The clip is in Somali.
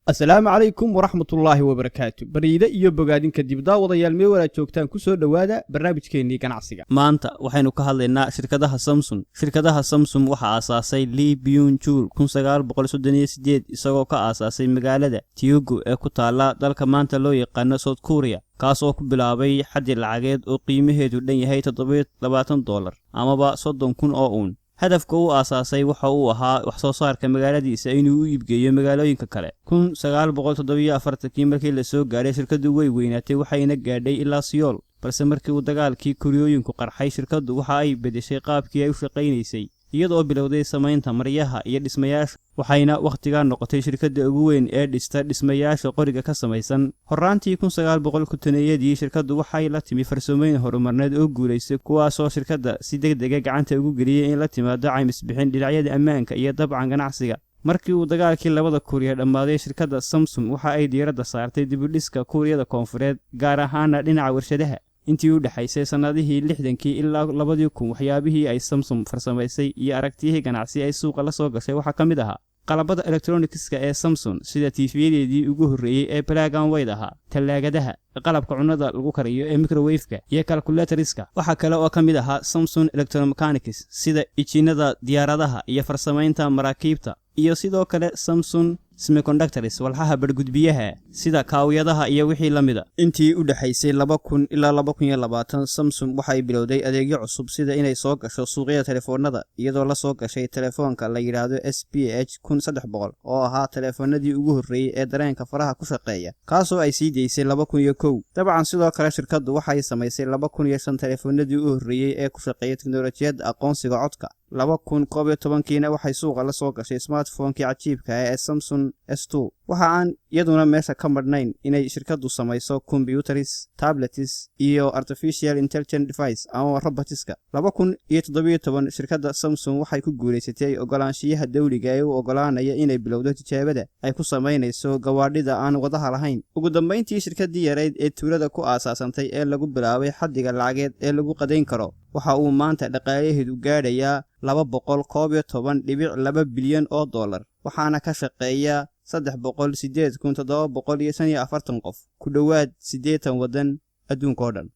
السلام عليكم ورحمة الله وبركاته. بريدة iyo bogaadinka dibda wadayaal mee wala joogtaan ku soo dhawaada barnaamijkeennii ganacsiga. Maanta waxaynu ka hadlaynaa shirkadaha Samsung. Shirkadaha Samsung waxa aasaasay Lee Byung-chul 1938 isagoo ka aasaasay magaalada Daegu ee ku taala dalka maanta loo yaqaan South Korea, kaasoo ku bilaabay xaddi lacageed oo qiimaheedu dhan yahay $720 amaba 30,000 oo uun. hadafka uu aasaasay waxa uu ahaa wax soo saarka magaaladiisa inuu u iibgeeyo magaalooyinka kale. 1947 markii la soo gaaray shirkadu way weynaatay waxayna gaadhay ilaa Seoul, balse markii uu dagaalkii Kuuriyooyinku qarxay shirkadu waxa ay bedeshay qaabkii ay u shaqaynaysay iyadoo bilowday samaynta maryaha iyo dhismayaasha, waxayna waqtiga noqotay shirkadda ugu weyn ee dhista dhismayaasha qoriga ka samaysan. Horaantii 1990yadii shirkadu waxay la timi farsamooyin horumarneed oo guuleysay kuwaasoo shirkadda si degdeg ah gacanta ugu geliyay in la timaado caymis bixin dhinacyada ammaanka iyo dabcan ganacsiga. markii uu dagaalkii labada Kuuriya dhamaaday shirkadda Samsung waxa ay diiradda saartay dib u dhiska Kuuriyada Koonfureed, gaar ahaan dhinaca warshadaha. intii u dhaxaysay sanadihii 60kii ilaa 2000 waxyaabihii ay Samsung farsamaysay iyo aragtiyihii ganacsi ay suuqa la soo gashay waxa kamid ahaa qalabada electronicska ee Samsung sida TV-yadii ugu horeeyay ee black and white ahaa, talaagadaha, qalabka cunada lagu kariyo ee microwave-ka iyo calculator-iska. waxa kale oo kamid ahaa Samsung Electromechanics sida injiinada diyaaradaha iyo farsamaynta maraakiibta, iyo sidoo kale Samsung Semiconductors walxaha badgudbiyaha sida kaawiyadaha iyo wixii la mid ah. intii u dhaxaysay 2000 ilaa 2020 Samsung waxay bilowday adeegyo cusub sida inay soo gasho suuqyada telefoonada iyadoo la soo gashay telefoonka la yiraahdo SPH 1300 oo ahaa telefoonadii ugu horeeyay ee dareenka faraha ku shaqeeya, kaasoo ay sii deysay 2001. dabcan sidoo kale shirkadu waxay samaysay 2005 telefoonadii ugu horeeyay ee ku shaqeeya tiknoolajiyadda aqoonsiga codka. 2011kiina waxay suuqa la soo gashay smartphone-kii cajiibka ah ee Samsung S2. waxa aan iyaduna meesha ka marnayn inay shirkadu samayso computers, tablets iyo artificial intelligence device ama robotiska. 2017 shirkadda Samsung waxay ku guuleysatay ogolaanshiyaha dawliga ee u ogolaanaya inay bilowdo tijaabada ay ku samaynayso gawaadhida aan wadaha lahayn. ugu dambeyntii shirkadii yareyd ee tuulada ku aasaasantay ee lagu bilaabay xaddiga lacageed ee lagu qadayn karo waxa uu maanta dhaqaalaheedu gaadhayaa $211.2 bilyan oo dollar, waxaana ka shaqeeya 308,745 qof ku dhawaad 80 wadan adduunka oo dhan.